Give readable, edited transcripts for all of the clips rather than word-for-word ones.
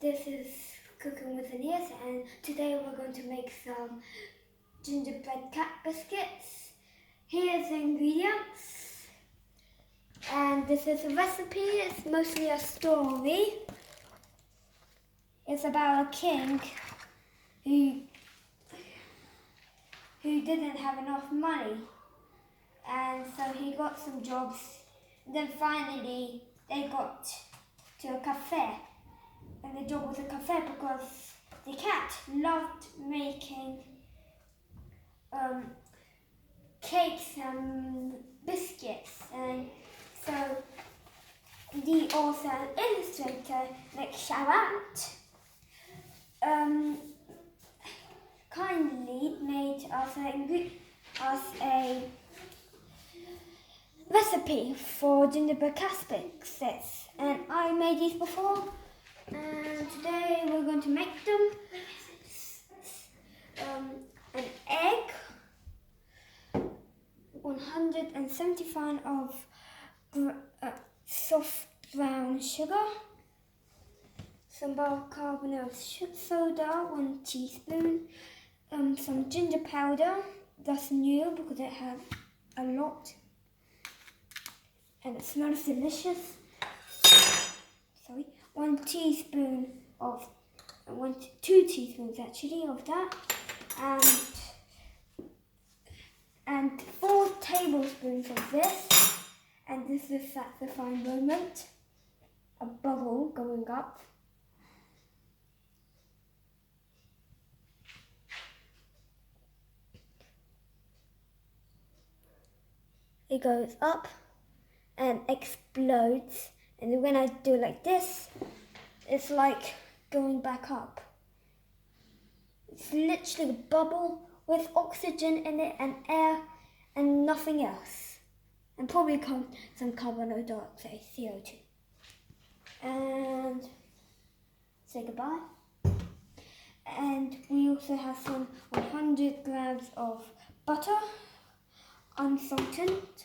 This is Cooking with Aeneas, and today we're going to make some gingerbread cat biscuits. Here's the ingredients, and this is a recipe. It's mostly a story. It's about a king who didn't have enough money, and so he got some jobs. And then finally they got to a cafe. And the job was a cafe because the cat loved making cakes and biscuits, and so the author and illustrator Nick Sharratt kindly made us a recipe for gingerbread cat biscuits, and I made these before. And today we're going to make them. An egg, 175 of soft brown sugar, some bicarbonate of soda, 1 teaspoon, some ginger powder, that's new because it has a lot and it smells delicious. 2 teaspoons actually of that, and 4 tablespoons of this, and this is at the fine moment, a bubble going up. It goes up and explodes, and then when I do it like this, it's like going back up. It's literally a bubble with oxygen in it and air and nothing else. And probably some carbon dioxide, CO2. And say goodbye. And we also have some 100 grams of butter, unsalted,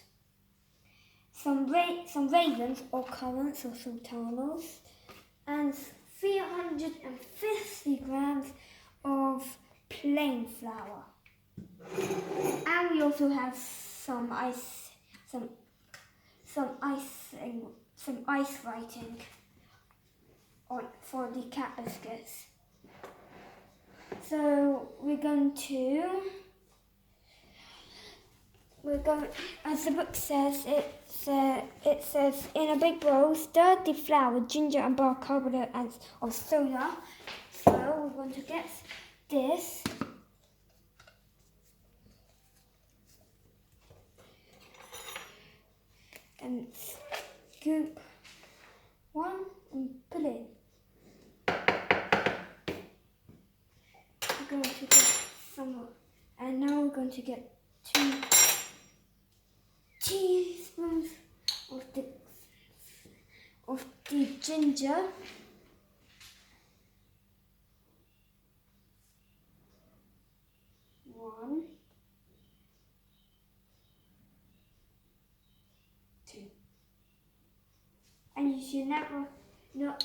some raisins or currants or sultanas, and 350 grams of plain flour. And we also have some ice writing for the cat biscuits. So we're going, as the book says, it says, in a big bowl, stir the flour, ginger and bicarbonate of soda. So we're going to get this. And scoop one and put it in. We're going to get some more. And now we're going to get 2 teaspoons of the ginger. One, 2. And you should never, no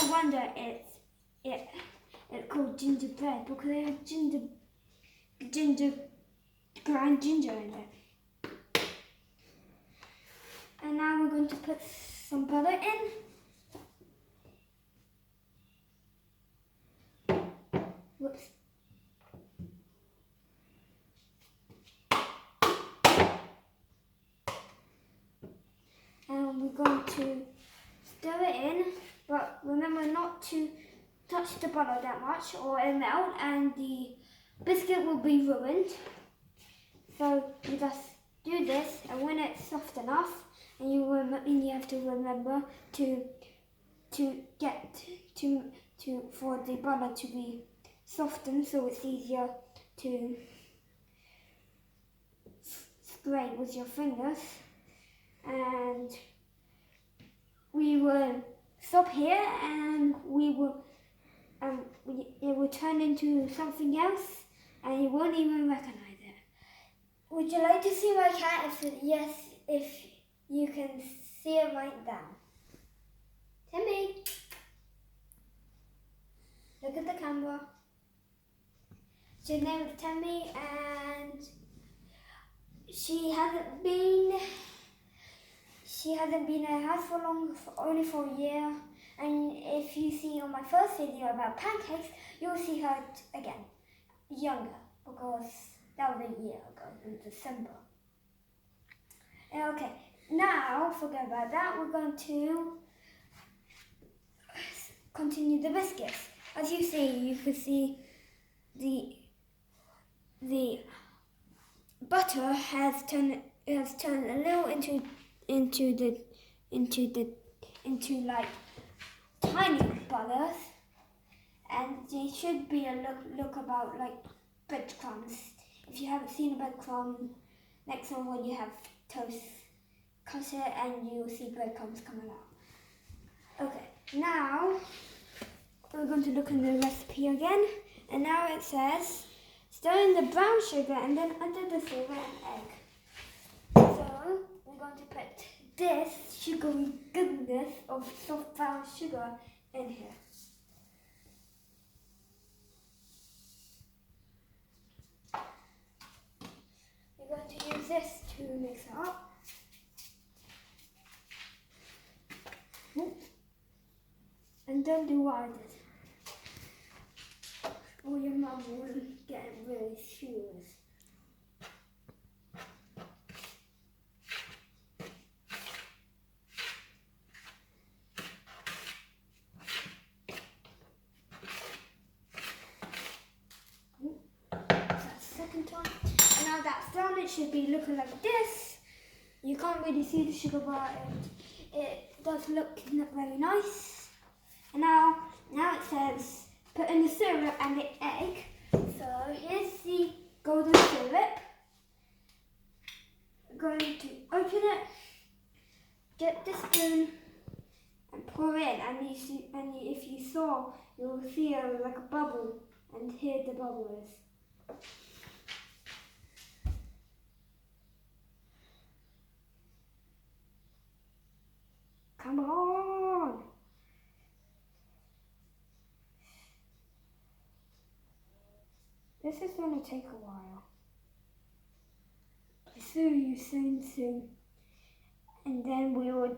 wonder it's called gingerbread, because they have ground ginger in it. And now we're going to put some butter in. Whoops. And we're going to stir it in, but remember not to touch the butter that much or it'll melt and the biscuit will be ruined. So you just do this, and when it's soft enough, and you have to remember for the butter to be softened, so it's easier to spray with your fingers. And we will stop here, and it will turn into something else, and you won't even recognize it. Would you like to see my cat? Yes, if you can see it right now. Timmy. look at the camera. She's named Tammy, and she hasn't been in her house for long, only for a year. And if you see on my first video about pancakes, you'll see her again, younger, because that was a year ago in December. Okay, now forget about that. We're going to continue the biscuits. As you see, you can see the butter has turned a little into like tiny butters, and they should be a look about like breadcrumbs. If you haven't seen a breadcrumb, next one when you have toast, cut it and you'll see breadcrumbs coming out. Okay, now we're going to look in the recipe again, and now it says stir in the brown sugar and then under the silver and egg. So we're going to put this sugary goodness of soft brown sugar in here. We're going to use this to mix it up. And don't do what I did, or your mum will get really furious. That's the second time. And now that's done, it should be looking like this. You can't really see the sugar, but it does look very nice. And now it says put in the syrup and the egg. So here's the golden syrup. I'm going to open it, get the spoon and pour in. And if you saw, you'll see like a bubble, and here the bubble is. Come on! This is going to take a while. I'll see you soon. And then we will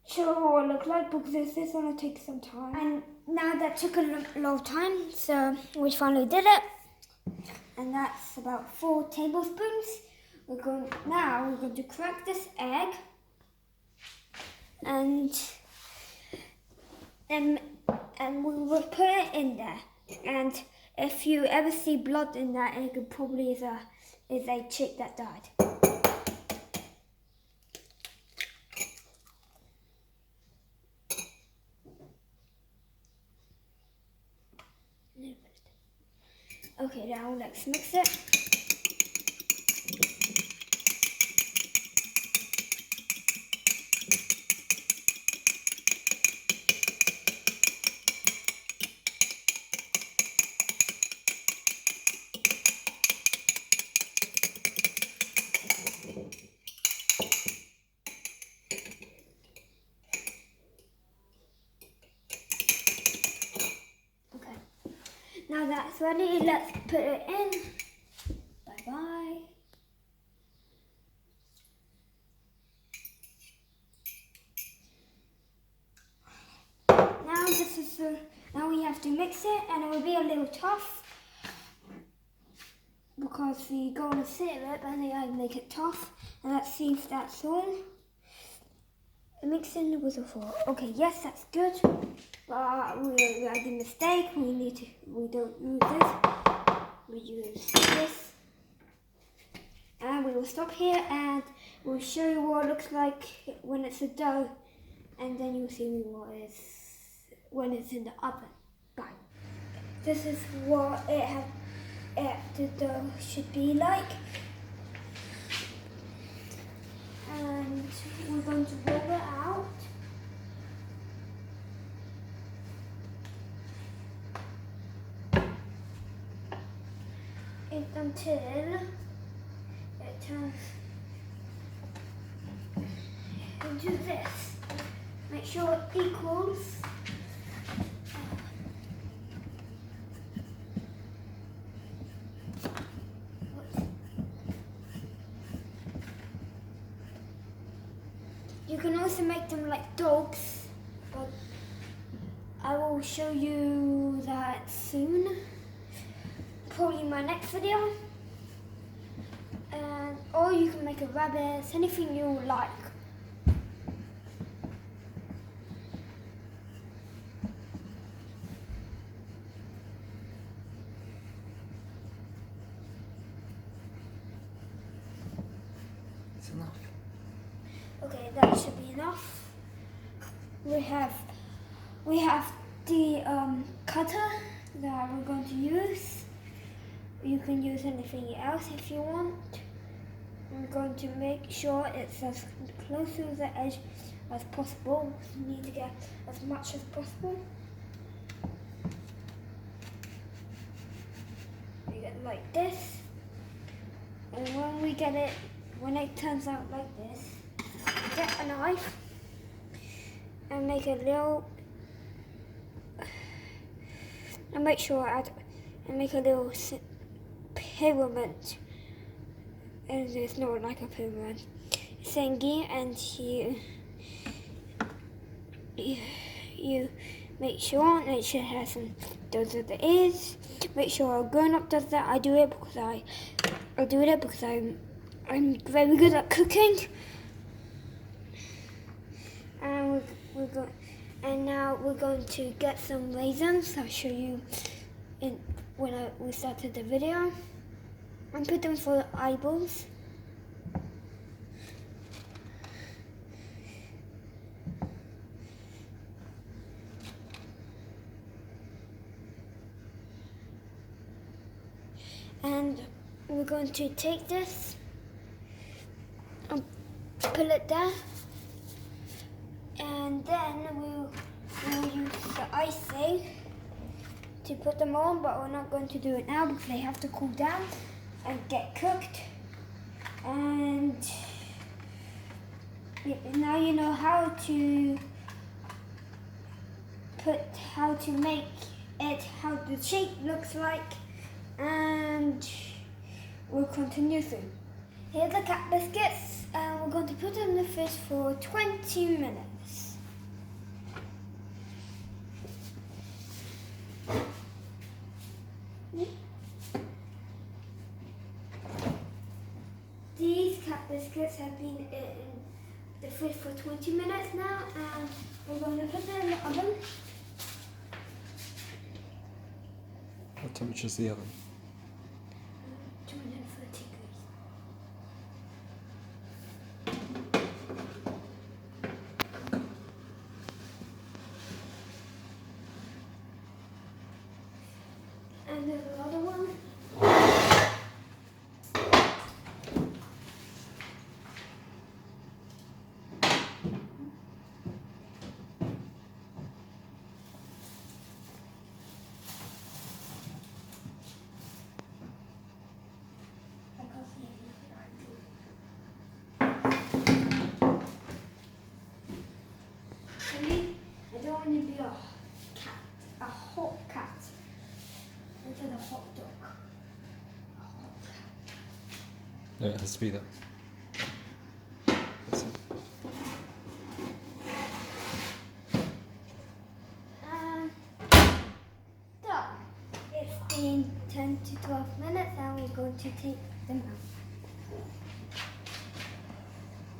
show what it looks like, because this is going to take some time. And now that took a lot of time, so we finally did it. And that's about 4 tablespoons. We're going to crack this egg. And we will put it in there. And if you ever see blood in that egg, it probably is a chick that died. Okay, now let's mix it. Now that's ready, let's put it in. Bye-bye. Now we have to mix it, and it will be a little tough because the golden syrup and the egg make it tough. And let's see if that's all. Mixing was a 4. Okay, yes, that's good. But we had a mistake. We don't use this. We use this. And we will stop here, and we'll show you what it looks like when it's a dough, and then you'll see when it's in the oven. Bye. This is what the dough should be like. And we're going to roll it out. Until it turns into this. Make sure it equals. can also make them like dogs, but I will show you that soon. Probably in my next video. Or you can make a rabbit, anything you like. It's enough. Okay, that should be enough. We have the cutter that we're going to use. You can use anything else if you want. I'm going to make sure it's as close to the edge as possible. You need to get as much as possible. We get like this. And when it turns out like this, get a knife and make a little, and make sure and make a little pyramid. And it's not like a pyramid thingy, and you make sure it should have some does what it is. Make sure a grown-up does that. I do it because I'm very good at cooking. And now we're going to get some raisins. I'll show you when we started the video. And put them for the eyeballs. And we're going to take this and put it there. And then we'll use the icing to put them on, but we're not going to do it now because they have to cool down and get cooked. And now you know how to make it, how the shape looks like, and we'll continue soon. Here's the cat biscuits, and we're going to put them in the fridge for 20 minutes. These cat biscuits have been in the fridge for 20 minutes now, and we're going to put them in the oven. What temperature is the oven? 230 degrees. And there's another one. I don't want to be a cat, a hot cat, instead of a hot dog. A hot cat. No, it has to be that. That's it. Done. It's been 10 to 12 minutes and we're going to take them out.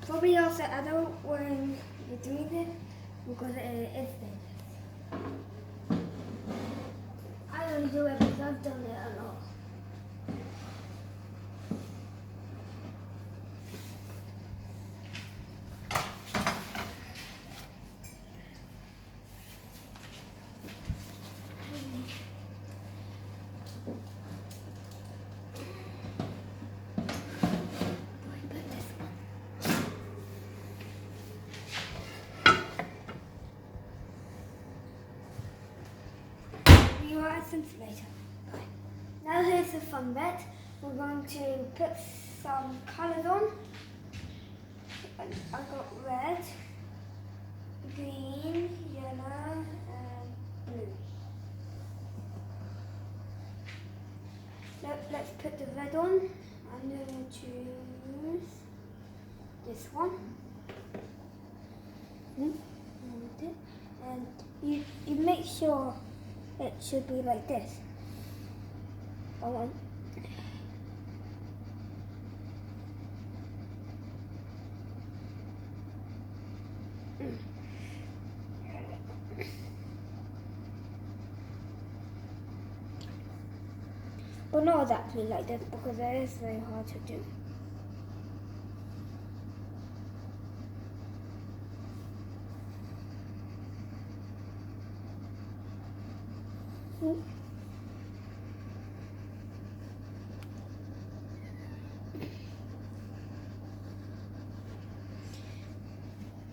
Probably also adult when you're doing it because it is dangerous. I only do it because I've done it a lot. Later. Now here's the fun bit. We're going to put some colours on. I've got red, green, yellow and blue. Let's put the red on. I'm going to choose this one. And you make sure it should be like this. Hold on. But not exactly like this because it is very hard to do.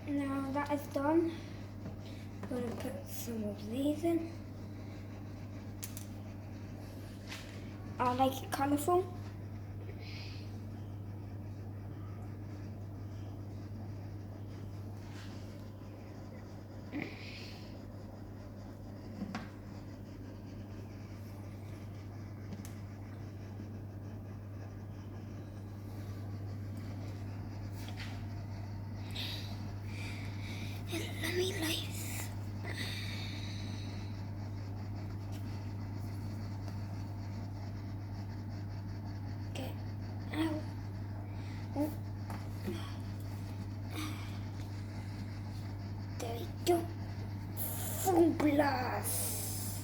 Now that is done, I'm going to put some of these in. I like it colourful. Let me lace. Okay. Ow. Oh. There we go. Full blast.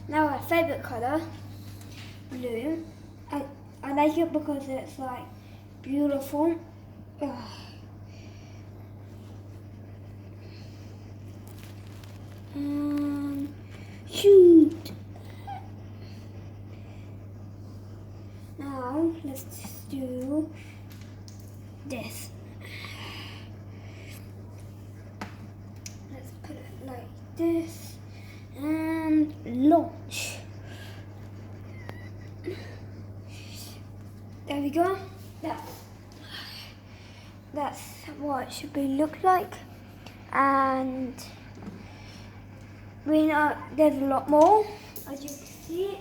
Now our favourite colour, blue. I like it because it's like beautiful. Shoot. Now let's just do this. Let's put it like this and launch. There we go. That's what it should be look like. And we know there's a lot more, as you can see,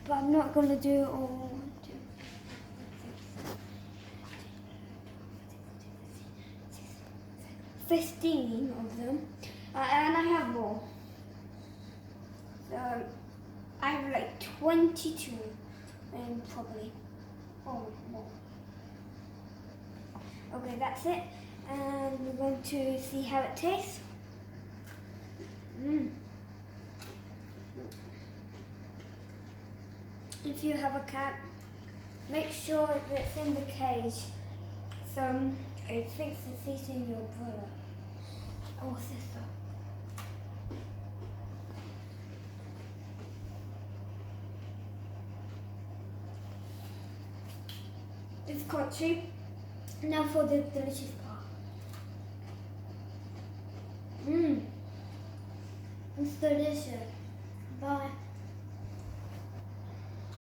but I'm not going to do all. 15 of them, and I have more. So I have like 22, and probably more. Okay, that's it, and we're going to see how it tastes. If you have a cat, make sure that it's in the cage, so it thinks it's eating your brother or sister. It's quite cheap. Now for the delicious part. It's delicious. Bye.